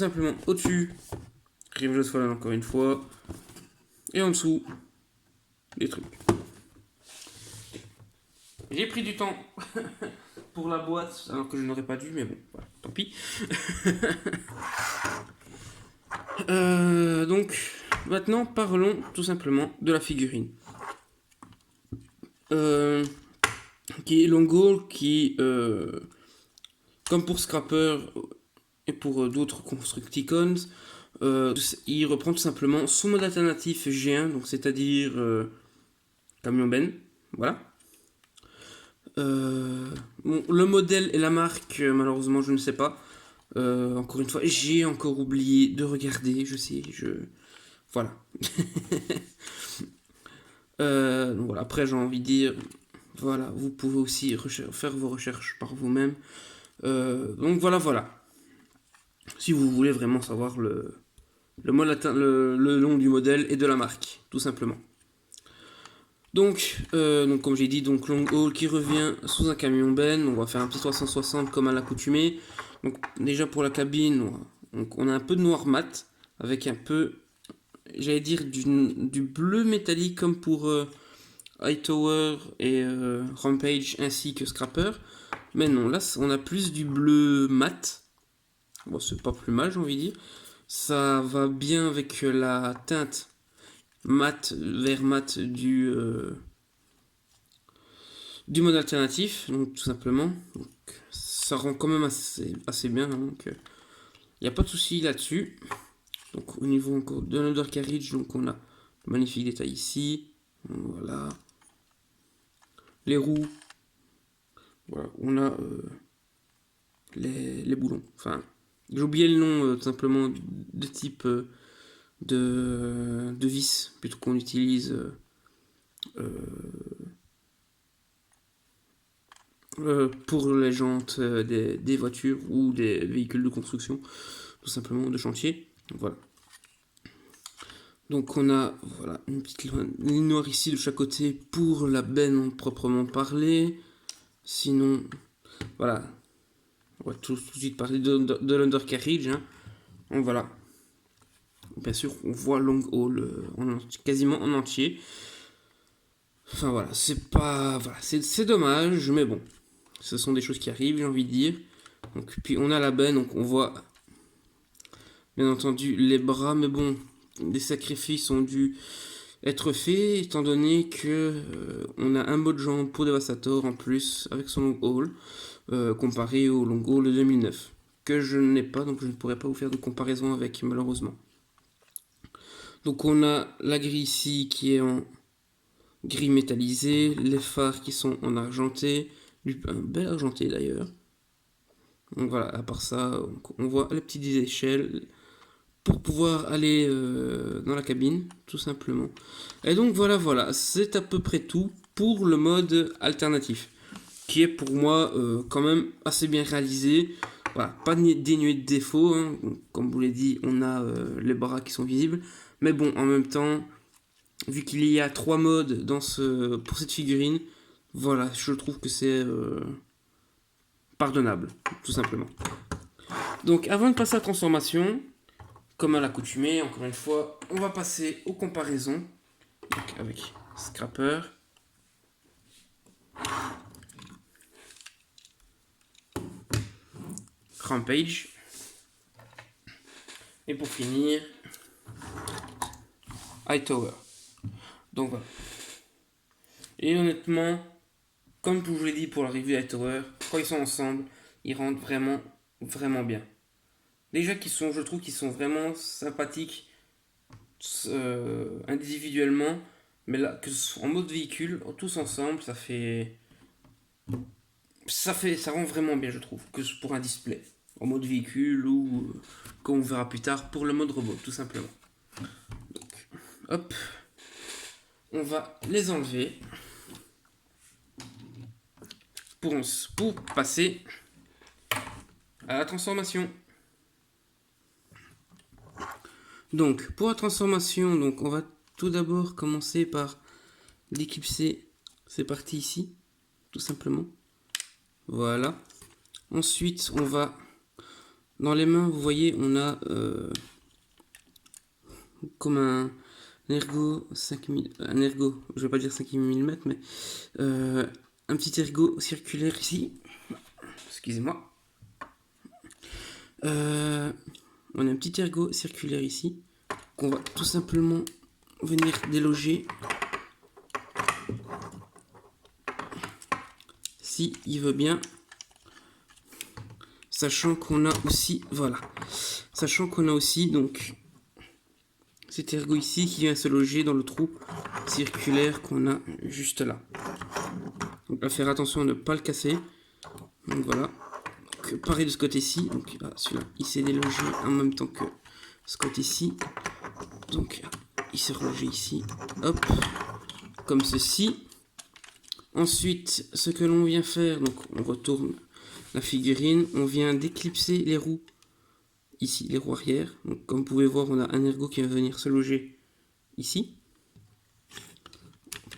simplement au-dessus, Rive Fallen encore une fois, et en dessous, des trucs. J'ai pris du temps pour la boîte, alors que je n'aurais pas dû, mais bon, voilà, tant pis. Donc, maintenant, parlons tout simplement de la figurine. Qui est Longo, qui, comme pour Scrapper et pour d'autres Constructicons, il reprend tout simplement son mode alternatif G1, donc c'est-à-dire camion Ben, voilà. Bon, le modèle et la marque, malheureusement, je ne sais pas. Encore une fois, j'ai encore oublié de regarder, je sais, voilà. Donc voilà. Après, j'ai envie de dire, voilà, vous pouvez aussi faire vos recherches par vous-même. Donc voilà. Si vous voulez vraiment savoir le nom du modèle et de la marque, tout simplement. Donc comme j'ai dit, donc Long Haul qui revient sous un camion Ben. On va faire un petit 360 comme à l'accoutumée. Donc déjà pour la cabine, on a un peu de noir mat avec un peu, j'allais dire, du bleu métallique comme pour Hightower et Rampage ainsi que Scrapper. Mais non, là on a plus du bleu mat. Bon, c'est pas plus mal, j'ai envie de dire. Ça va bien avec la teinte mat, vert mat du mode alternatif, donc tout simplement. Donc, ça rend quand même assez bien, hein, donc il n'y a pas de souci là-dessus. Donc au niveau encore de l'undercarriage, donc on a magnifique détail ici, voilà. Les roues, voilà, on a les boulons, enfin j'ai oublié le nom tout simplement de type de vis, plutôt qu'on utilise pour les jantes des voitures ou des véhicules de construction, tout simplement de chantier. Voilà. Donc on a voilà, une petite ligne noire ici de chaque côté pour la benne proprement parler. Sinon, voilà, on va tout de suite parler de l'undercarriage. Hein. Donc voilà. Bien sûr, on voit Long Haul quasiment en entier. Enfin voilà, c'est pas. Voilà, c'est dommage, mais bon. Ce sont des choses qui arrivent, j'ai envie de dire. Donc, puis on a la benne, donc on voit bien entendu les bras, mais bon, des sacrifices ont dû être faits, étant donné que on a un mode jambe pour Devastator en plus avec son long haul, comparé au long haul de 2009, que je n'ai pas, donc je ne pourrais pas vous faire de comparaison avec, malheureusement. Donc on a la grille ici qui est en gris métallisé, les phares qui sont en argenté, un bel argenté d'ailleurs. Donc voilà, à part ça, on voit les petites échelles pour pouvoir aller dans la cabine, tout simplement. Et donc voilà, c'est à peu près tout pour le mode alternatif, qui est pour moi quand même assez bien réalisé. Voilà, pas dénué de défauts, hein. Comme vous l'ai dit, on a les bras qui sont visibles, mais bon, en même temps, vu qu'il y a 3 modes pour cette figurine, voilà, je trouve que c'est pardonnable, tout simplement. Donc avant de passer à la transformation, comme à l'accoutumée, encore une fois, on va passer aux comparaisons. Donc avec Scrapper. Rampage. Et pour finir, Hightower. Donc voilà. Et honnêtement, comme je vous l'ai dit pour la review Hightower, quand ils sont ensemble, ils rendent vraiment, vraiment bien. Déjà je trouve qu'ils sont vraiment sympathiques individuellement, mais là, en mode véhicule, tous ensemble, ça rend vraiment bien, je trouve, que pour un display, en mode véhicule ou, comme on verra plus tard, pour le mode robot, tout simplement. Donc, hop, on va les enlever pour passer à la transformation. Donc, pour la transformation, donc on va tout d'abord commencer par l'éclipser. C'est parti ici, tout simplement. Voilà. Ensuite, on va Dans les mains, vous voyez, on a comme un ergot 5000, un ergot, je vais pas dire 5000 mm, mais un petit ergot circulaire ici. Excusez-moi. On a un petit ergot circulaire ici qu'on va tout simplement venir déloger si il veut bien, sachant qu'on a aussi, voilà, sachant qu'on a aussi donc cet ergot ici qui vient se loger dans le trou circulaire qu'on a juste là. Donc à faire attention à ne pas le casser. Donc voilà. Donc, pareil de ce côté-ci. Donc celui-là, il s'est délogé en même temps que ce côté-ci. Donc il s'est relogé ici. Hop. Comme ceci. Ensuite, ce que l'on vient faire, donc on retourne la figurine. On vient déclipser les roues. Ici, les roues arrière. Donc comme vous pouvez voir, on a un ergot qui va venir se loger ici.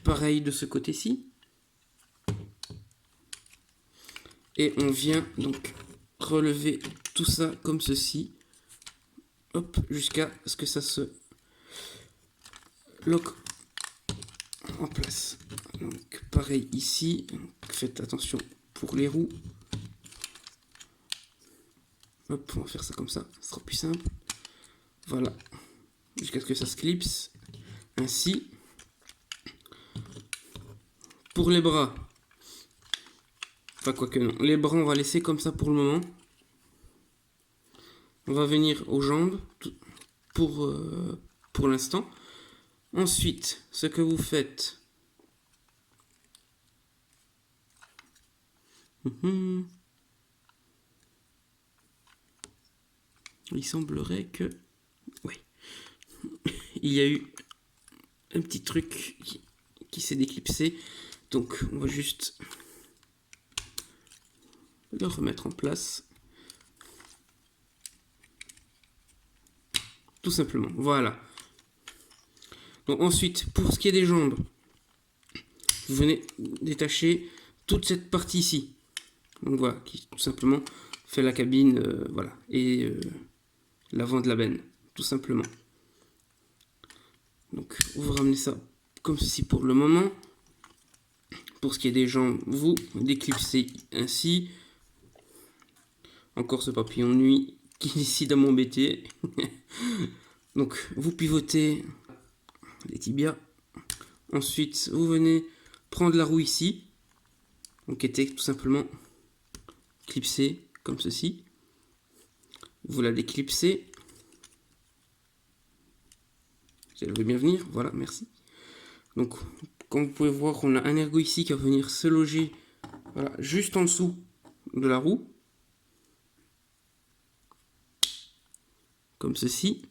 Pareil de ce côté-ci. Et on vient donc relever tout ça comme ceci. Hop, jusqu'à ce que ça se lock en place. Donc pareil ici. Donc, faites attention pour les roues. Hop, on va faire ça comme ça. Ce sera plus simple. Voilà. Jusqu'à ce que ça se clipse. Ainsi. Pour les bras. Enfin, quoique non. Les bras, on va laisser comme ça pour le moment. On va venir aux jambes pour l'instant. Ensuite, ce que vous faites... Il semblerait que... Oui. Il y a eu un petit truc qui s'est déclipsé. Donc, on va juste le remettre en place. Tout simplement. Voilà. Donc ensuite, pour ce qui est des jambes, vous venez détacher toute cette partie ici. Donc voilà, qui tout simplement fait la cabine, voilà, et l'avant de la benne, tout simplement. Donc vous ramenez ça comme ceci pour le moment. Pour ce qui est des jambes, vous déclipsez ainsi. Encore ce papillon de nuit qui décide à m'embêter. Donc vous pivotez les tibias. Ensuite, vous venez prendre la roue ici. Donc qui était tout simplement clipsée comme ceci. Vous la déclipsez. Si elle veut bien venir, voilà, merci. Donc, comme vous pouvez voir, on a un ergot ici qui va venir se loger, voilà, juste en dessous de la roue. Comme ceci.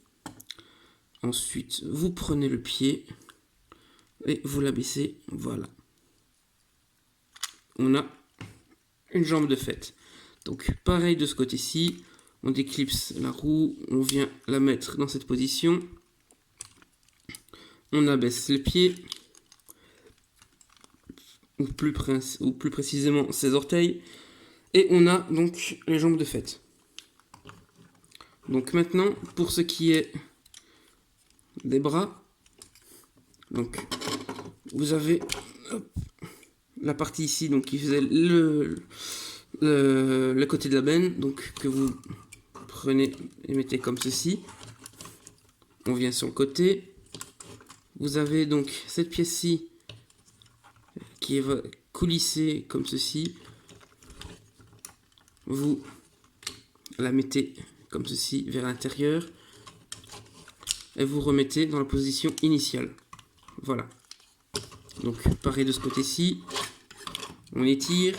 Ensuite, vous prenez le pied et vous l'abaissez, voilà. On a une jambe de fait. Donc, pareil de ce côté-ci, on déclipse la roue, on vient la mettre dans cette position. On abaisse le pied, ou plus précisément ses orteils, et on a donc les jambes de fait. Donc maintenant, pour ce qui est des bras, donc vous avez la partie ici donc qui faisait le côté de la benne, donc que vous prenez et mettez comme ceci. On vient sur le côté. Vous avez donc cette pièce-ci qui va coulisser comme ceci. Vous la mettez comme ceci vers l'intérieur et vous remettez dans la position initiale. Voilà. Donc pareil de ce côté-ci. On étire.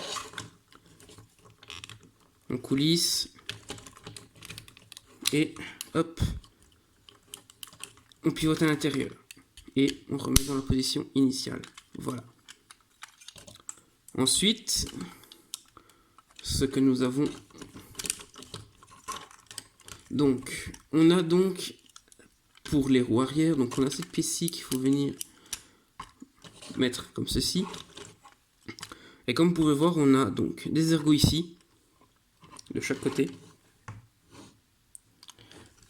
On coulisse. Et hop. On pivote à l'intérieur. Et on remet dans la position initiale. Voilà. Ensuite, ce que nous avons... Donc, on a donc, pour les roues arrière, donc on a cette pièce-ci qu'il faut venir mettre comme ceci. Et comme vous pouvez voir, on a donc des ergots ici, de chaque côté.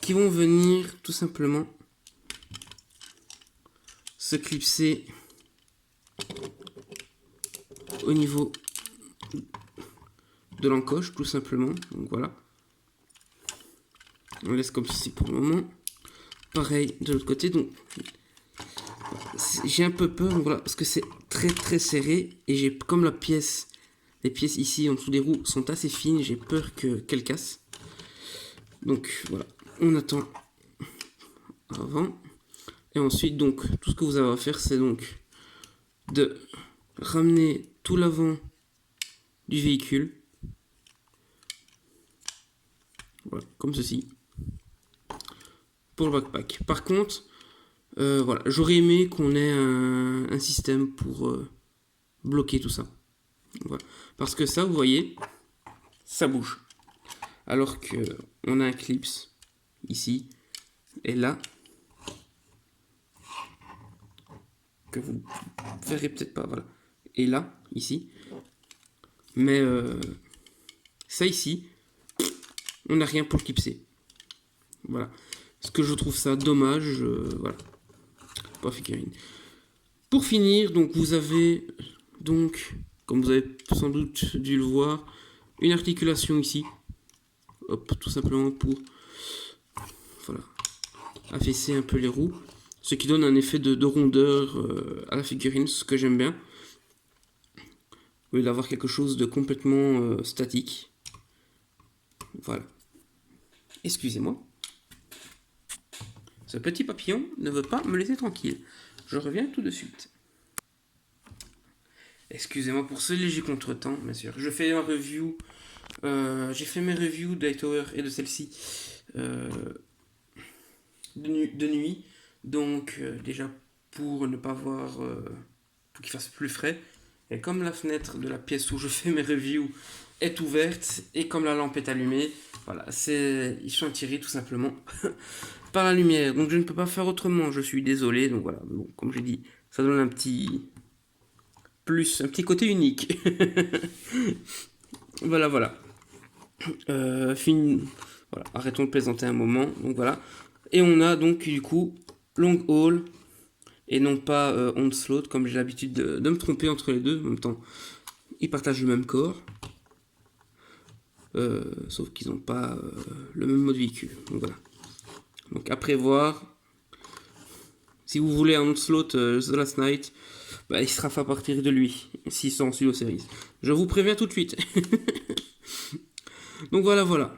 qui vont venir tout simplement se clipser au niveau de l'encoche tout simplement. Donc voilà, on laisse comme ceci pour le moment. Pareil de l'autre côté. Donc j'ai un peu peur, voilà, parce que c'est très serré et j'ai comme les pièces ici en dessous des roues sont assez fines, j'ai peur qu'elles cassent. Donc voilà, on attend avant et ensuite donc tout ce que vous avez à faire, c'est donc de ramener tout l'avant du véhicule, voilà, comme ceci pour le backpack. Par contre, voilà, j'aurais aimé qu'on ait un système pour bloquer tout ça. Voilà. Parce que ça, vous voyez, ça bouge. Alors que on a un clips ici et là, que vous verrez peut-être pas, voilà. Et là, ici. Mais ça ici, on n'a rien pour le clipser. Voilà. Parce que je trouve ça dommage. Voilà. Pas figurine. Pour finir, donc vous avez donc, comme vous avez sans doute dû le voir, une articulation ici. Hop, tout simplement pour voilà, affaisser un peu les roues. Ce qui donne un effet de rondeur à la figurine, ce que j'aime bien. Au lieu d'avoir quelque chose de complètement statique. Voilà. Excusez-moi. Ce petit papillon ne veut pas me laisser tranquille. Je reviens tout de suite. Excusez-moi pour ce léger contretemps, bien sûr. Je fais ma review. J'ai fait mes reviews d'Hightower et de celle-ci de nuit. Donc déjà pour ne pas voir, pour qu'il fasse plus frais. Et comme la fenêtre de la pièce où je fais mes reviews est ouverte et comme la lampe est allumée, voilà, ils sont attirés tout simplement par la lumière. Donc je ne peux pas faire autrement, je suis désolé. Donc voilà, bon, comme j'ai dit, ça donne un petit plus, un petit côté unique. Voilà. Voilà, arrêtons de plaisanter un moment. Donc voilà. Et on a donc du coup Long Haul et non pas Onslaught, comme j'ai l'habitude de me tromper entre les deux. En même temps, ils partagent le même corps. Sauf qu'ils n'ont pas le même mode véhicule. Donc voilà. Donc à prévoir. Si vous voulez un Onslaught The Last Night, bah, il sera fait à partir de lui, s'il sort en Silo Series. Je vous préviens tout de suite. Donc voilà.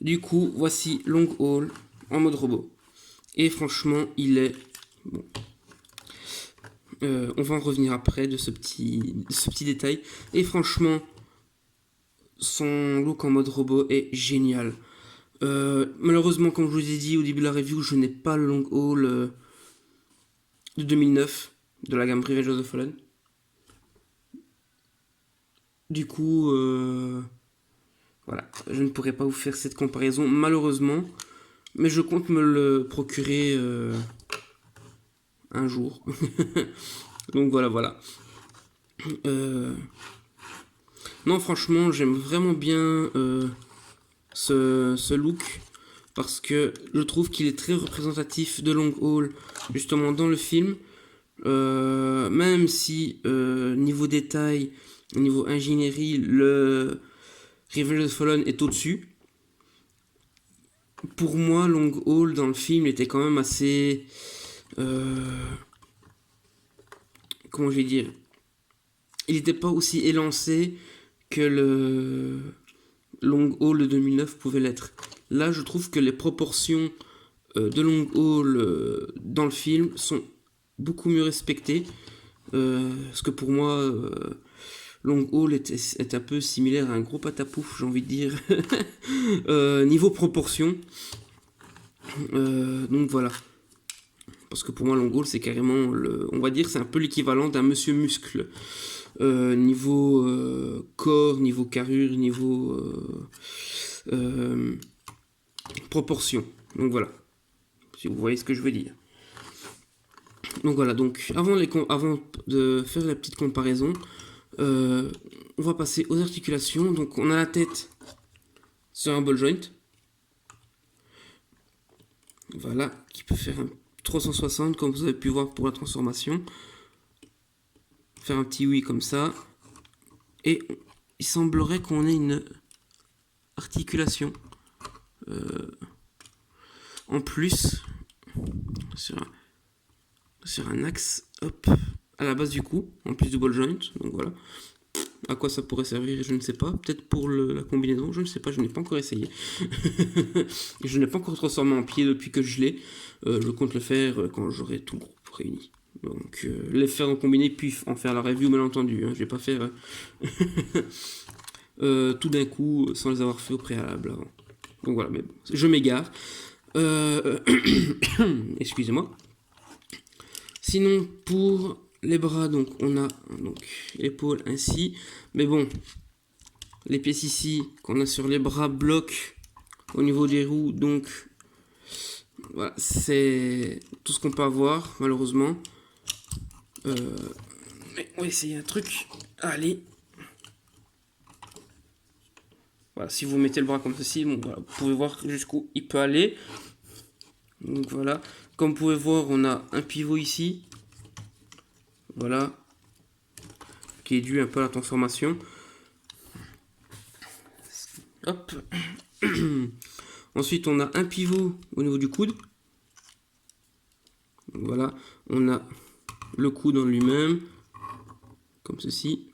Du coup, voici Long Haul en mode robot. Et franchement, il est bon. On va en revenir après de ce petit détail. Et franchement, son look en mode robot est génial. Malheureusement, comme je vous ai dit au début de la review, je n'ai pas le Long Haul de 2009 de la gamme Revenge of the Fallen. Du coup, voilà, je ne pourrai pas vous faire cette comparaison malheureusement, mais je compte me le procurer un jour. Donc voilà. Non, franchement, j'aime vraiment bien ce look parce que je trouve qu'il est très représentatif de Long Haul justement dans le film. Même si niveau détail, niveau ingénierie, le Revenge of the Fallen est au-dessus. Pour moi, Long Haul dans le film était quand même assez... comment je vais dire, il n'était pas aussi élancé que le Long Haul de 2009 pouvait l'être. Là, je trouve que les proportions de Long Haul dans le film sont beaucoup mieux respectées. Parce que pour moi, Long Haul est un peu similaire à un gros patapouf, j'ai envie de dire. Niveau proportion. Donc voilà. Parce que pour moi, Long Haul, c'est carrément, on va dire, c'est un peu l'équivalent d'un Monsieur Muscle. Niveau corps, niveau carrure, niveau proportion. Donc voilà. Si vous voyez ce que je veux dire. Donc voilà, donc avant de faire la petite comparaison, on va passer aux articulations. Donc on a la tête sur un ball joint. Voilà, qui peut faire un 360 comme vous avez pu voir pour la transformation. Faire un petit oui comme ça. Et il semblerait qu'on ait une articulation en plus sur un axe, hop, à la base du cou, en plus du ball joint. Donc voilà. À quoi ça pourrait servir, je ne sais pas. Peut-être pour la combinaison, je ne sais pas, je n'ai pas encore essayé. Je n'ai pas encore transformé en pied depuis que je l'ai. Je compte le faire quand j'aurai tout le groupe réuni. Donc les faire en combiné puis en faire la review, bien entendu. Hein. Je vais pas faire tout d'un coup sans les avoir fait au préalable avant. Donc voilà, mais bon, je m'égare. Excusez-moi. Sinon pour les bras, donc on a donc l'épaule ainsi, mais bon, les pièces ici qu'on a sur les bras bloquent au niveau des roues, donc voilà, c'est tout ce qu'on peut avoir malheureusement. Mais on va essayer un truc. Allez. Voilà, si vous mettez le bras comme ceci, bon, voilà, vous pouvez voir jusqu'où il peut aller. Donc voilà, comme vous pouvez voir, on a un pivot ici. Voilà, qui est dû un peu à la transformation. Hop. Ensuite, on a un pivot au niveau du coude. Voilà, on a le coude en lui-même, comme ceci.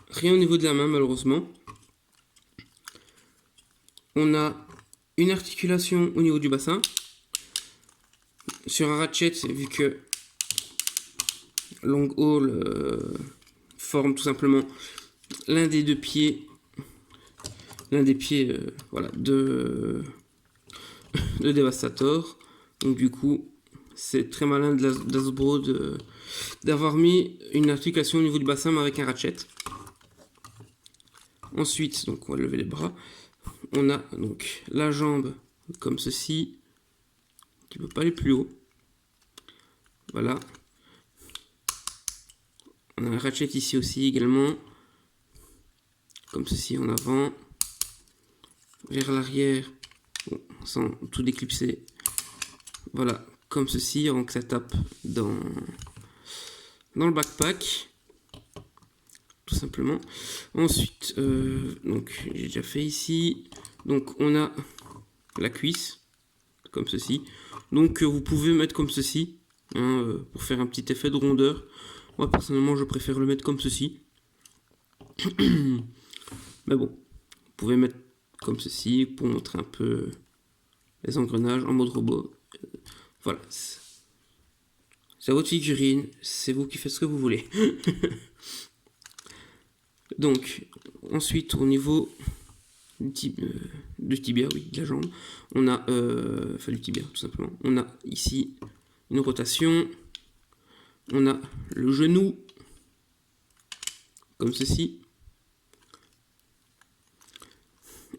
Rien au niveau de la main, malheureusement. On a une articulation au niveau du bassin. Sur un ratchet, vu que long haul forme tout simplement l'un des deux pieds, voilà, de Devastator. Donc du coup, c'est très malin d'Hasbro d'avoir mis une articulation au niveau du bassin mais avec un ratchet. Ensuite, donc on va lever les bras. On a donc la jambe comme ceci, qui ne peut pas aller plus haut. Voilà. On a un ratchet ici aussi également, comme ceci en avant, vers l'arrière, bon, sans tout déclipser. Voilà, comme ceci, avant que ça tape dans le backpack, tout simplement. Ensuite, donc j'ai déjà fait ici. Donc on a la cuisse, comme ceci. Donc vous pouvez mettre comme ceci, hein, pour faire un petit effet de rondeur. Moi personnellement, je préfère le mettre comme ceci. Mais bon, vous pouvez mettre comme ceci pour montrer un peu les engrenages en mode robot. Voilà. C'est votre figurine, c'est vous qui faites ce que vous voulez. Donc, ensuite, au niveau du tibia, oui, de la jambe, on a, enfin du tibia tout simplement, on a ici une rotation, on a le genou, comme ceci,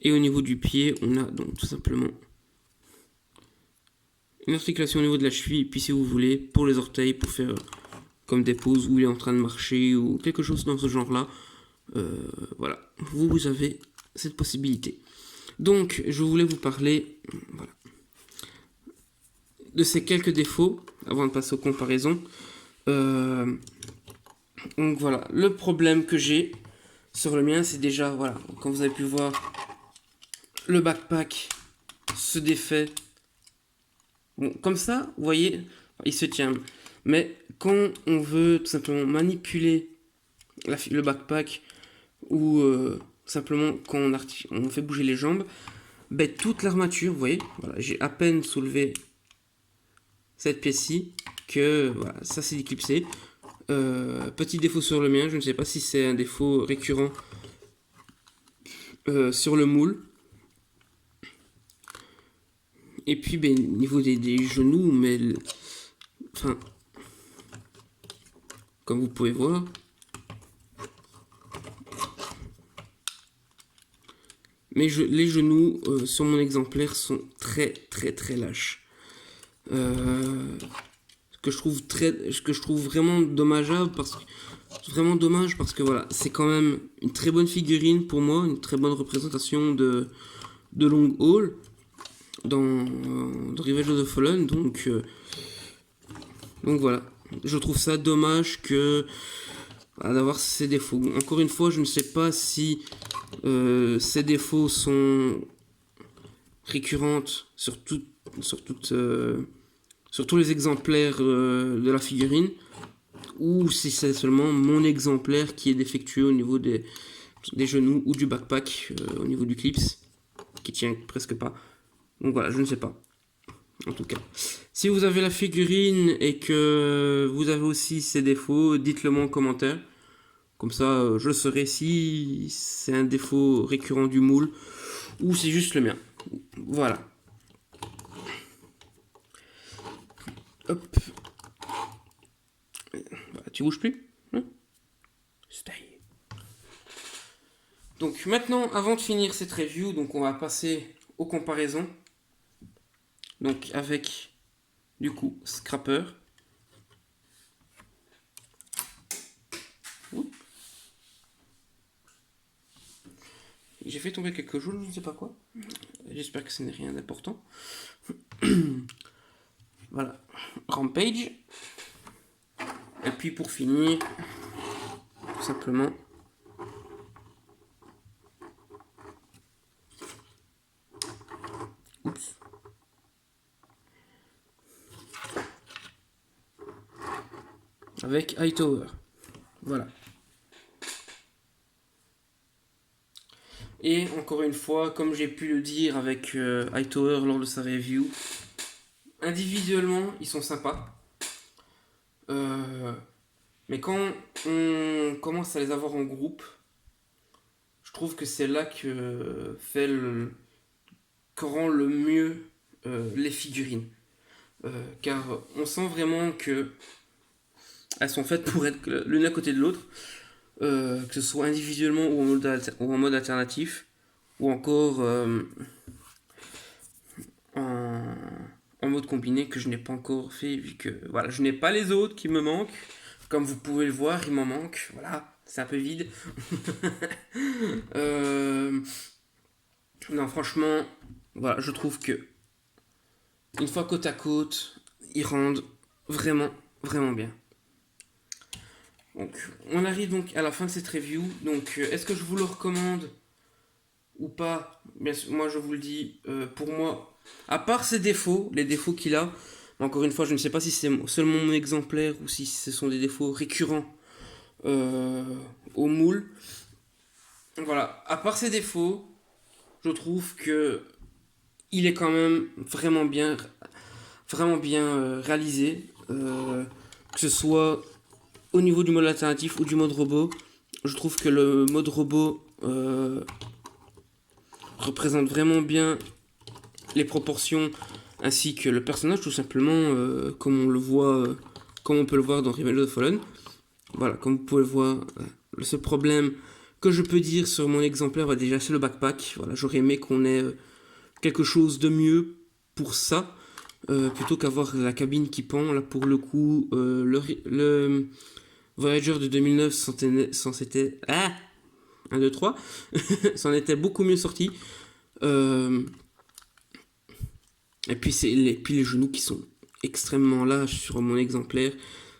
et au niveau du pied, on a donc tout simplement une articulation au niveau de la cheville, puis si vous voulez, pour les orteils, pour faire comme des poses où il est en train de marcher, ou quelque chose dans ce genre-là, voilà, vous avez cette possibilité. Donc, je voulais vous parler, voilà, de ces quelques défauts, avant de passer aux comparaisons. Donc voilà, le problème que j'ai sur le mien, c'est déjà, voilà, comme vous avez pu voir, le backpack se défait. Bon, comme ça, vous voyez, il se tient. Mais quand on veut tout simplement manipuler le backpack, ou simplement quand on fait bouger les jambes, ben, toute l'armature, vous voyez, voilà, j'ai à peine soulevé cette pièce-ci que voilà, ça s'est déclipsé. Petit défaut sur le mien, je ne sais pas si c'est un défaut récurrent sur le moule. Et puis ben, niveau des genoux, mais enfin, comme vous pouvez voir, mais les genoux sur mon exemplaire sont très lâches. Ce que je trouve vraiment dommageable parce que C'est vraiment dommage parce que voilà, c'est quand même une très bonne figurine pour moi, une très bonne représentation de Long Haul dans Revenge of the Fallen. Donc voilà, je trouve ça dommage que d'avoir ces défauts. Encore une fois, je ne sais pas si ces défauts sont récurrentes sur tous les exemplaires de la figurine, ou si c'est seulement mon exemplaire qui est défectueux au niveau des genoux ou du backpack au niveau du clips, qui tient presque pas. Donc voilà, je ne sais pas. En tout cas, si vous avez la figurine et que vous avez aussi ses défauts, dites-le moi en commentaire. Comme ça, je saurai si c'est un défaut récurrent du moule ou c'est juste le mien. Voilà. Hop. Voilà, tu bouges plus, hein? Stay. Donc maintenant, avant de finir cette review, donc on va passer aux comparaisons. Donc avec du coup Scrapper. J'ai fait tomber quelque chose, je ne sais pas quoi. J'espère que ce n'est rien d'important. Voilà, Rampage. Et puis pour finir, tout simplement, oups, avec Hightower. Voilà. Et encore une fois, comme j'ai pu le dire avec Hightower lors de sa review, individuellement, ils sont sympas. Mais quand on commence à les avoir en groupe, je trouve que c'est là que que rend le mieux les figurines. Car on sent vraiment que elles sont faites pour être l'une à côté de l'autre, que ce soit individuellement ou en mode alternatif, ou encore en mode combiné que je n'ai pas encore fait, vu que voilà, je n'ai pas les autres qui me manquent. Comme vous pouvez le voir, il m'en manque. Voilà, c'est un peu vide. Non, franchement, voilà, je trouve que une fois côte à côte, ils rendent vraiment, vraiment bien. Donc, on arrive donc à la fin de cette review. Donc, est-ce que je vous le recommande ou pas? Bien sûr, moi, je vous le dis, pour moi, à part ses défauts, les défauts qu'il a, encore une fois, je ne sais pas si c'est seulement mon exemplaire ou si ce sont des défauts récurrents au moule. Voilà, à part ses défauts, je trouve que il est quand même vraiment bien réalisé, que ce soit au niveau du mode alternatif ou du mode robot. Je trouve que le mode robot représente vraiment bien les proportions ainsi que le personnage, tout simplement, comme on peut le voir dans Revenge of the Fallen. Voilà, comme vous pouvez le voir, le seul problème que je peux dire sur mon exemplaire, déjà c'est le backpack. Voilà, j'aurais aimé qu'on ait quelque chose de mieux pour ça, plutôt qu'avoir la cabine qui pend. Là, pour le coup, le Voyager de 2009 s'en était... Ah 1, 2, 3 s'en était beaucoup mieux sorti. Et puis, puis les genoux qui sont extrêmement lâches sur mon exemplaire.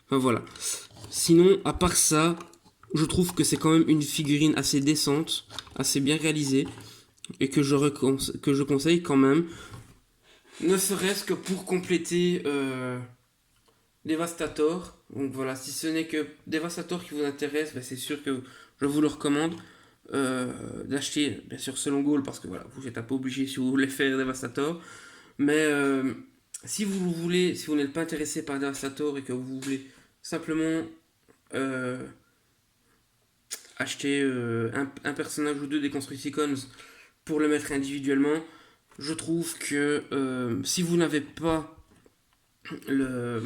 Enfin voilà. Sinon, à part ça, je trouve que c'est quand même une figurine assez décente, assez bien réalisée, et que je conseille quand même, ne serait-ce que pour compléter Devastator. Donc voilà, si ce n'est que Devastator qui vous intéresse, ben c'est sûr que je vous le recommande d'acheter, bien sûr, selon Gaulle, parce que voilà, vous n'êtes pas obligé si vous voulez faire Devastator. Mais si vous n'êtes pas intéressé par Devastator et que vous voulez simplement acheter un personnage ou deux des Constructicons pour le mettre individuellement, je trouve que si vous n'avez pas le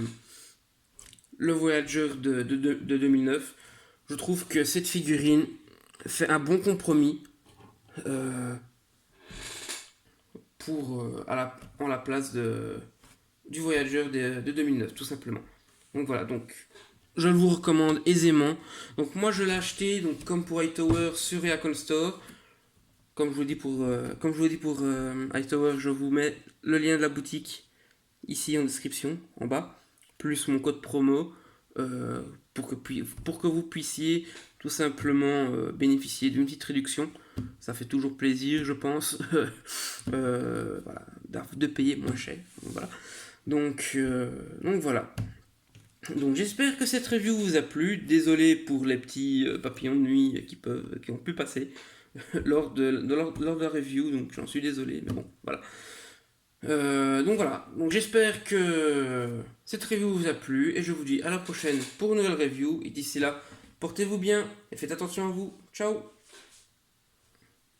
Voyager de 2009, je trouve que cette figurine fait un bon compromis en la place du Voyager de 2009, tout simplement. Donc voilà, donc je le vous recommande aisément. Donc moi je l'ai acheté, donc comme pour Hightower, sur Reacon Store. Comme je vous dis pour Hightower, je vous mets le lien de la boutique ici en description, en bas, plus mon code promo, euh, pour que vous puissiez tout simplement bénéficier d'une petite réduction. Ça fait toujours plaisir, je pense, voilà, de payer moins cher. Voilà. Donc voilà. Donc j'espère que cette review vous a plu. Désolé pour les petits papillons de nuit qui ont pu passer lors de la review, donc j'en suis désolé, mais bon, voilà. Donc voilà, donc j'espère que cette review vous a plu et je vous dis à la prochaine pour une nouvelle review. Et d'ici là, portez-vous bien et faites attention à vous. Ciao!